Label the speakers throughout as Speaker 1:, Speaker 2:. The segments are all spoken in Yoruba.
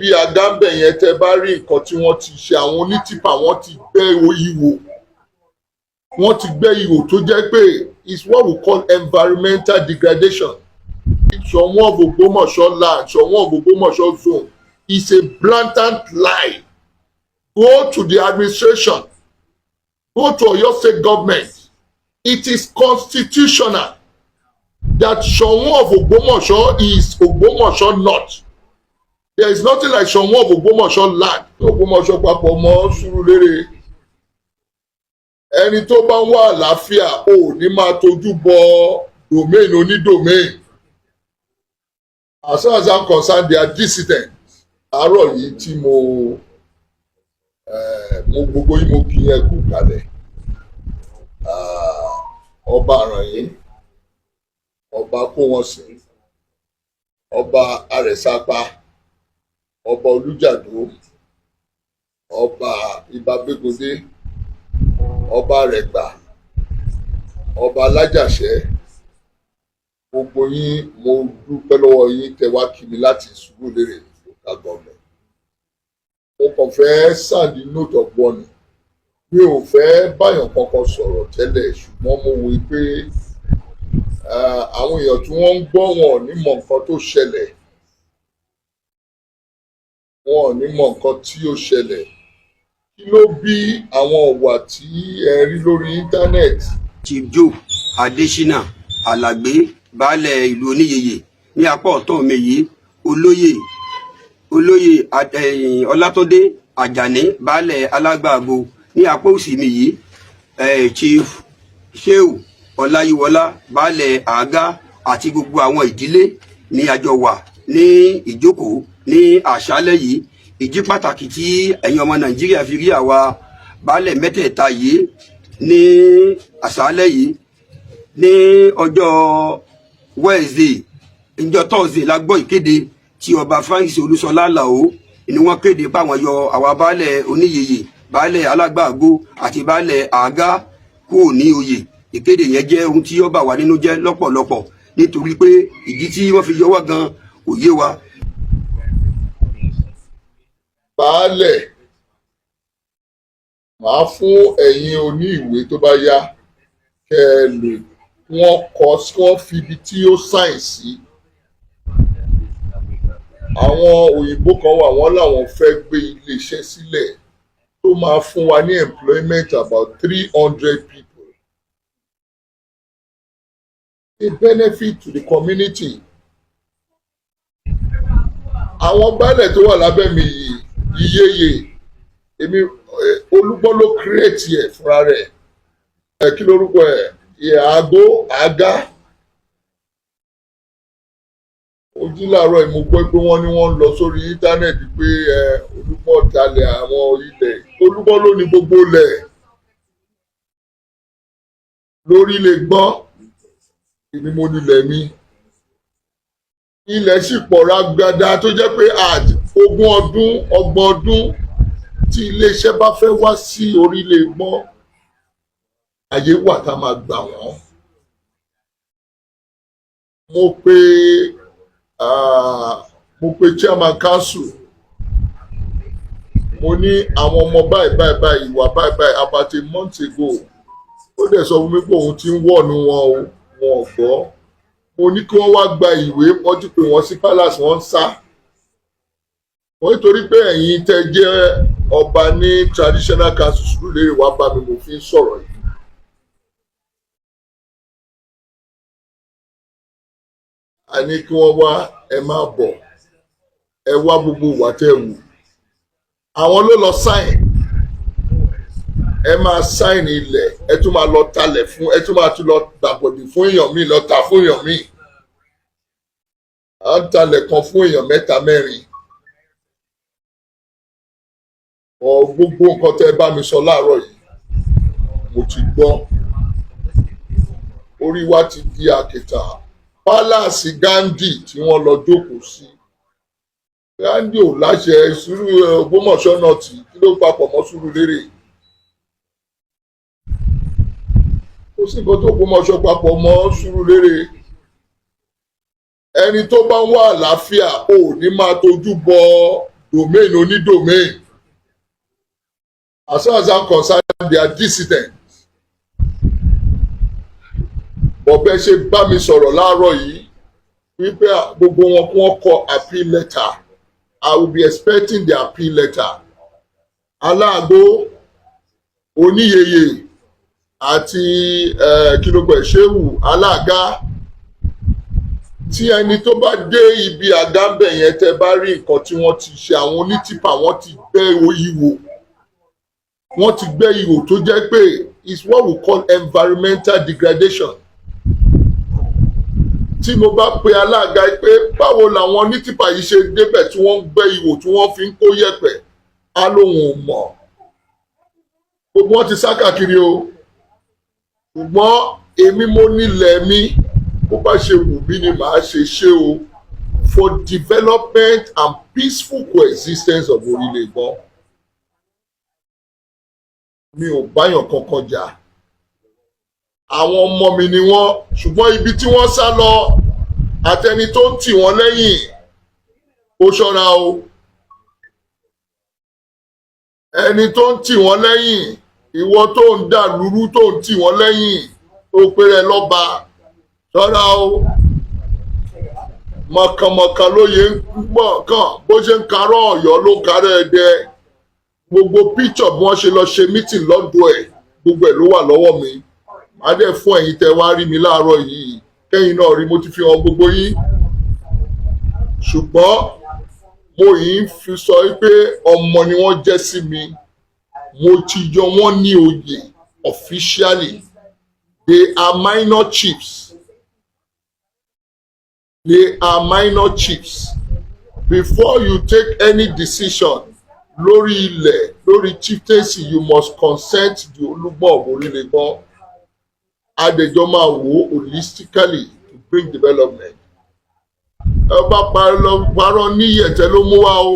Speaker 1: bí agámbẹ̀ yẹn tẹ́ bá rí nǹkan tí wọ́n ti ṣe àwọn onítìpà wọ́n ti gbẹ́ ihò tó jẹ́ pé it's what we call environmental degradation. Ṣọ̀wọ́n of Ògbómọ̀ṣọ́ land, Ṣọ̀wọ́n of Ògbómọ̀ṣọ́ zone is a blatant lie. Go to the administration, go to Oyo State government. It is constitutional that Ṣọ̀wọ́n of Ògbómọ̀ṣọ́ is Ògbómọ̀ṣọ́ north. There is nothing like Ṣọ̀wọ́n of Ògbómọ̀ṣọ́ land. Ògbómọ̀ṣọ́ papọ̀ mọ́ Sùúrùlérè. Ẹni tó bá ń wá àlàáfíà ò ní máa tójú bọ domain onídomain. As far as I'm concerned, they are dissidents. Àárọ̀ yìí tí mo gbogbo yìí mo kí ẹ kú kalẹ̀. Ọba Àrànyìn, ọba Kówọ̀nsìn, ọba Arẹ̀sápá, ọba Olújàdó, ọba Ìbábégúndé, ọba Rẹ̀gbà, ọba Alájàṣẹ́. Gbogbo yín mo dúpẹ́ lọ́wọ́ yín tẹ́ wá kí mi láti Sùúrùlérè local government. Mo kàn fẹ́ send note of warning. Mi ò fẹ́ báyọ̀ kankan sọ̀rọ̀ tẹ́lẹ̀ ṣùgbọ́n mo wí pé àwọn èèyàn tí wọ́n ń gbọ́ wọn ò ní mọ nǹkan tó ṣẹlẹ̀. Wọn ò ní mọ nǹkan tí ó ṣẹlẹ̀. Kí ló bí àwọn ọ̀wà tí ẹ rí lórí íńtánẹ́ẹ̀tì?
Speaker 2: Chief Joe Adésínà Alàgbé baálẹ̀ ìlú Oníyeyè ní apá ọ̀tún mi yìí, olóyè Ọlátúndé Àjàní baálẹ̀ Alágbàgo ní apá òsì mi yìí, Chief Shehu Ọláyíwọlá baálẹ̀ Àgá àti gbogbo àwọn ìdílé ní àjọ wà ní ìjókòó ní àṣálẹ́ yìí. Ìdí pàtàkì tí ẹ̀yin ọmọ Nàìjíríà fi rí àwa baálẹ̀ mẹ́tẹ̀ẹ̀ta yìí ní àṣálẹ́ yìí ní ọjọ́ Wednesday, ìjọ́ Thursday la gbọ́ ìkéde tí ọba Francis Olúṣọlá Àlàó ni wọ́n kéde páwọn yọ àwa baálẹ̀ Oníyeyè, baálẹ̀ Alágbàgo àti baálẹ̀ Àgá kúrò ní oyè. Ìkéde yẹn jẹ́ ohun tí ó bà wá nínú jẹ́ lọ́pọ̀lọpọ̀ nítorí pé ìdí tí wọ́n fi yọ wá gan kò yé wa.
Speaker 1: Baálẹ̀, màá fún ẹ̀yin oní ìwé tó bá yá kẹ́ ẹ lè wọ́n kọ́ sí wọ́n fi ibi tí ó sáìn sí. Àwọn òyìnbó kan wà wọ́n làwọn fẹ́ gbé iléeṣẹ́ sílẹ̀ tó máa fún wa ní employment about 300 people. A benefit to the community. Àwọn baálẹ̀ tó wà lábẹ́ mi yìí Iyeye èmi Olúgbọ́n ló create ẹ̀ fúnra rẹ̀. Kí lórúkọ ẹ̀? Àgó Àgá. Ojú láàárọ̀ yìí mo gbọ́ pé wọ́n ní wọ́n ń lọ sórí íńtánẹ́ẹ̀tì pé Olúgbọ́n talẹ̀ àwọn ilẹ̀. Olúgbọ́n ló ní gbogbo ilẹ̀ lórí lè gbọ́n. Èmi mo nílẹ̀ mi. Ilẹ̀ sì pọ̀ rágbádá tó jẹ́ pé 20 ọdún 30 ọdún tí iléeṣẹ́ bá fẹ́ wá sí orílẹ̀ gbọ́n àyè wà tá a máa gbà wọ́n. Mo pe chairman council, mo ní àwọn ọmọ báyìí ìwà báyìí about a month ago. Ó dẹ̀ sọ fún mi pé òun ti ń wọ̀nù wọn ò gbọ́. Mo ní kí wọ́n wá gba ìwé, wọ́n ti pè wọ́n sí palace, wọ́n ń sá. Wọ́n nítorí pé ẹ̀yin tẹ́ jẹ́ ọba ní traditional council Sùúrùlérè wá bá mi mo fi ń sọ̀rọ̀ yìí. A ní kí wọ́n wá, ẹ máa bọ̀, ẹ wá gbogbo ìwà tẹ́ wù. Àwọn ló lọ sáìn. Ẹ máa sáìn ilẹ̀, ẹ tún máa lọ talẹ̀ fún, ẹ tún máa tún lọ gbàbọ̀dì fún èèyàn míì, lọ ta fún èèyàn míì. À ń talẹ̀ kan fún èèyàn 3 4. Gbogbo nǹkan tẹ́ bá mi sọ láàárọ̀ yìí mo ti gbọ́. Orí wa ti di àkìtà. Pálàsì Gandhi tí wọ́n lọ jókòó sí. Gandhi ò láṣẹ Ògbómọ̀ṣọ́ náà kí ló papọ̀ mọ́ Sùúrùlérè. Ó sì nǹkan tó Ògbómọ̀ṣọ́ papọ̀ mọ́ Sùúrùlérè. Ẹni tó bá ń wá àlàáfíà ò ní máa tójú bọ domain onídomain. As far as I'm concerned, they are dissidents. Bọ̀bẹ́ ṣe bá mi sọ̀rọ̀ láàárọ̀ yìí wípé gbogbo wọn kí wọ́n kọ appeal letter. I will be expecting the appeal letter. Aláàgbó, Oníyeye àti kílógbò Ṣéwù Aláàgá, tí ẹni tó bá dé ibi àgámbẹ̀ yẹn tẹ́ bá rí nǹkan tí wọ́n ti ṣe, àwọn onítìpà wọ́n ti gbẹ́ ihò. Wọ́n ti gbẹ́ ihò tó jẹ́ pé is what we call environmental degradation. Tí mo bá pe alága pé báwo làwọn onítìpà yìí ṣe débẹ̀ tí wọ́n ń gbẹ́ ihò tí wọ́n fi ń kó yẹ̀pẹ̀, á lóun ò mọ̀. Gbogbo wọn ti sá káàkiri o. Ṣùgbọ́n èmi mo nílẹ̀ mi, bó bá ṣe wù mí ni màá ṣe ṣe o, for development and peaceful coexistence of orílẹ̀ Ìgbọ́n. Mi ò báyàn kankan jà. Àwọn ọmọ mi ni wọ́n, ṣùgbọ́n ibi tí wọ́n sá lọ àtẹni tó ń tì wọ́n lẹ́yìn, ó ṣọ́ra o. Ẹni tó ń tì wọ́n lẹ́yìn, ìwọ tó ń dà lúrú tó ń tì wọ́n lẹ́yìn, ó péré lọ́ba, ṣọ́ra o. Mọ̀kànmọ̀kàn lóye ń gbọ̀n kàn, bó ṣe ń karọ́ Ọ̀yọ́ ló ń karọ́ Ẹdẹ. Gbogbo píṣọ̀ bí wọ́n ṣe lọ ṣe mítìn lọ́dọ̀ ẹ̀, gbogbo ẹ̀ ló wà lọ́wọ́ mi. Màá dẹ̀ fún ẹ̀yin tẹ́ wá rí mi láàárọ̀ yìí, kẹ́yìn náà rí mo ti fi hàn gbogbo yín. Ṣùgbọ́n mo yìí ń fi sọ pé ọmọ ni wọ́n jẹ́ sí mi. Mo ti yọ wọ́n ní oyè officially. They are minor chiefs. They are minor chiefs. Before you take any decision lórí ilẹ̀, lórí chieftaincy, you must consent the Olúgbọ̀n of Orílẹ̀ Ìgbọ́n. Adẹjọ́ máa wò holistically to bring development. Ẹ bá parọ́ ní ìyẹ̀tẹ́ ló mú wá o.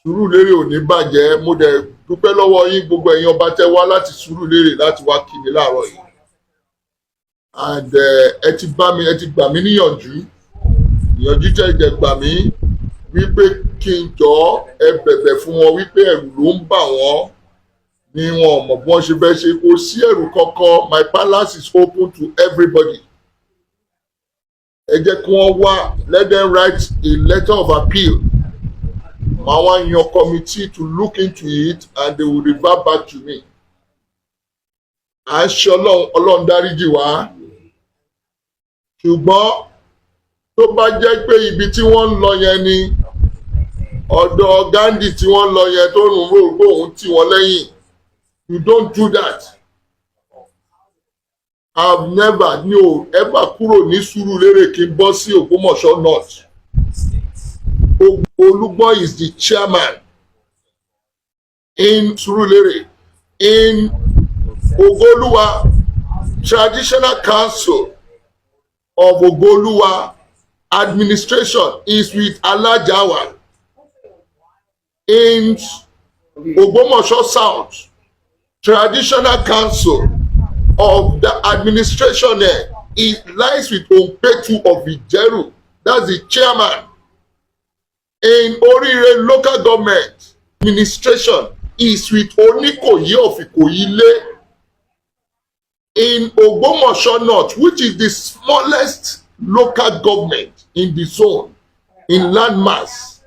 Speaker 1: Sùúrùlérè ò ní bàjẹ́. Mo dẹ̀ dúpẹ́ lọ́wọ́ yín gbogbo ẹ̀yin ọba tẹ́ wá láti Sùúrùlérè láti wá kí mi láàárọ̀ yìí. And ẹ ti gbà mí níyànjú. Ìyànjú tẹ́ ẹ jẹ́ gbà mí wípé kí n jọ ẹ bẹ̀bẹ̀ fún wọn wípé ẹ̀rù ló ń bà wọ́n ní wọn mọ̀ bí wọ́n ṣe fẹ́ ṣe. Kò sí ẹ̀rù kankan. My palace is open to everybody. Ẹ jẹ́ kí wọ́n wá, let them write a letter of appeal. Màá wá yan committee to look into it and they will revert back to me. À ń ṣe Ọlọ́run dáríjì wá. Ṣùgbọ́n tó bá jẹ́ pé ibi tí wọ́n ń lọ yẹn ni ọ̀dọ̀ Gandhi tí wọ́n ń lọ yẹn tó rùn rògbò òun tì wọ́n lẹ́yìn, you don't do that. I've never ever kúrò ní Sùúrùlérè kí n bọ́ sí Ògbómọ̀ṣọ́ North. Olúgbọ́n is the chairman in Sùúrùlérè. In Ogoluwa Traditional Council of Ogoluwa administration is with Alajawa. In Ògbómọ̀ṣọ́ South Traditional Council of the administration there, it lies with Onpetu of Ijeru. That's the chairman. In Orire local government administration is with Onikoyi of Ikoyile. In Ògbómọ̀ṣọ́ North, which is the smallest local government in the zone, in landmass,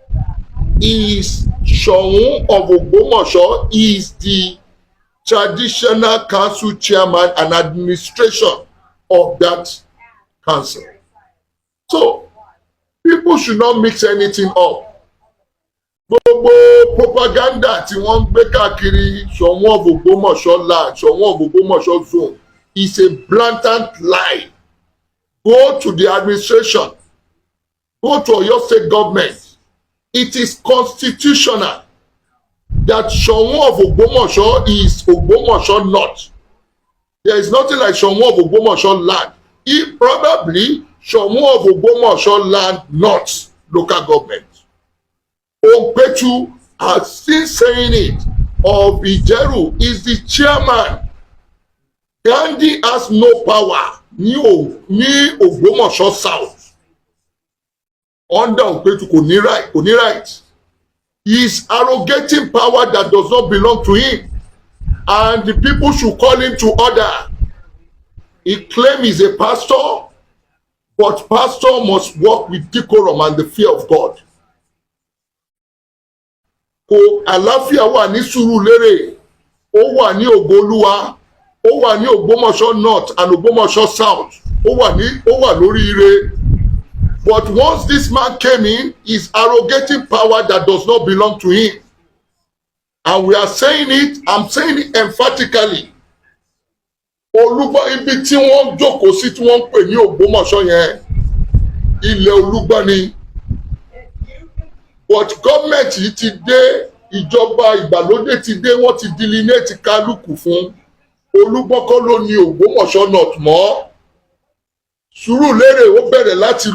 Speaker 1: is Ṣọ̀ún of Ògbómọ̀ṣọ́ is the traditional council chairman and administration of that council. So people should not mix anything up. Gbogbo propaganda tí wọ́n ń gbé káàkiri Ṣọ̀ún of Ògbómọ̀ṣọ́ land, Ṣọ̀ún of Ògbómọ̀ṣọ́ zone is a blatant lie. Go to the administration. Go to Oyo State government. It is constitutional that Ṣọ̀ún of Ògbómọ̀ṣọ́ is Ògbómọ̀ṣọ́ North. There is nothing like Ṣọ̀ún of Ògbómọ̀ṣọ́ land. It probably Ṣọ̀ún of Ògbómọ̀ṣọ́ land North local government. Onpetu has still saying it of Ijeru is the chairman. Gandhi has no power ní Ògbómọ̀ṣọ́ South. Under Onpetu kò ní right. He is arrogating power that does not belong to him, and the people should call him to order. He claims he's a pastor, but pastor must walk with decorum and the fear of God. Kò àlàáfíà wà ní Sùúrùlérè, ó wà ní Ògo Olúwa, ó wà ní Ògbómọ̀ṣọ́ North and Ògbómọ̀ṣọ́ South, ó wà lóríire. But once this man came in, he's arrogating power that does not belong to him. And we are saying it, I'm saying it emphatically. Olúgbọ́n ibi tí wọ́n jókòó sí tí wọ́n ń pè ní Ògbómọ̀ṣọ́ yẹn, ilẹ̀ Olúgbọ́n ni. But gọ́ọ̀mẹ̀ntì yìí ti dé, ìjọba ìgbàlódé ti dé, wọ́n ti delineate kálukú fún. Olúgbọ́n kọ́ ló ní Ògbómọ̀ṣọ́ North mọ́. Sùúrùlérè ó bẹ̀rẹ̀ láti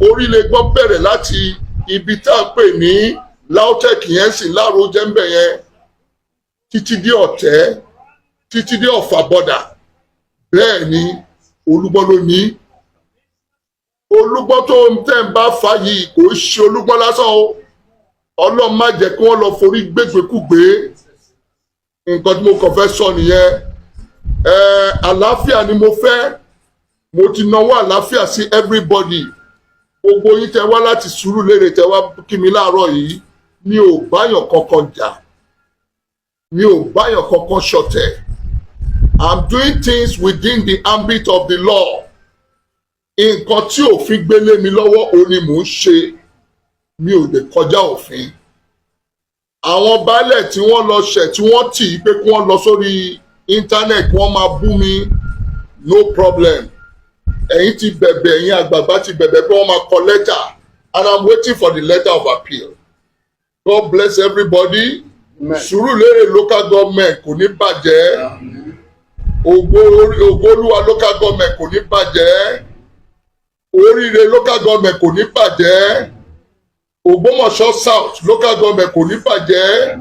Speaker 1: orílẹ̀-ègbọ́n bẹ̀rẹ̀ láti ibi tá a pè ní LAUTECH yẹn sì láàrọ̀ jẹ́ńbẹ̀ yẹn títí dé Ọ̀tẹ́ títí dé Ọ̀fà bọ́dà. Bẹ́ẹ̀ ni Olúgbọ́n ló ní. Olúgbọ́n tó ń tẹ̀ ń bá fa yìí kò ṣe Olúgbọ́n lásán o. Ọlọ́run má jẹ́ kí wọ́n lọ forí gbégbékúgbé. Nǹkan tí mo kàn fẹ́ sọ nìyẹn. Àlàáfíà ni mo fẹ́. Mo ti náwó àlàáfíà sí everybody. Gbogbo yín tẹ wá láti Sùúrùlérè tẹ wá kí mi láàárọ̀ yìí. Mi ò báyàn kankan jà. Mi ò báyàn kankan ṣọ̀tẹ̀. I'm doing things within the ambit of the law. Nǹkan tí òfin gbélé mi lọ́wọ́ òun ni mò ń ṣe. Mi ò lè kọjá òfin. Àwọn baálẹ̀ tí wọ́n lọ ṣẹ̀ tí wọ́n tì í pé kí wọ́n lọ sórí íńtánẹ̀tì kí wọ́n máa bú mi, no problem. Ẹ̀yin ti bẹ̀bẹ̀, ẹ̀yin àgbààgbà ti bẹ̀bẹ̀ pé wọ́n máa kọ lẹ́tà, and I'm waiting for the letter of appeal. God bless everybody. Sùúrùlérè local government kò ní bàjẹ́. Ògo Olúwa local government kò ní bàjẹ́. Oríire local government kò ní bàjẹ́. Ògbómọ̀ṣọ́ South local government kò ní bàjẹ́.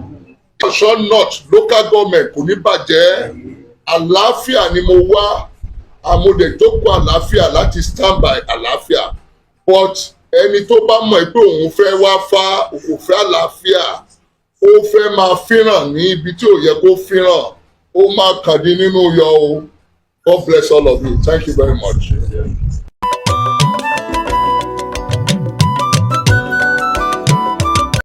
Speaker 1: Ògbómọ̀ṣọ́ North local government kò ní bàjẹ́. Àlàáfíà ni mo wá. Àmọ̀dé tó kọ àlàáfíà láti stand by àlàáfíà. But ẹni tó bá mọ̀ pé òun fẹ́ wá fá òkò fẹ́ àlàáfíà, ó fẹ́ máa fíràn ní ibi tí ò yẹ kó fíràn, ó máa kàn dín nínú yọ o. God bless all of you. Thank you very much.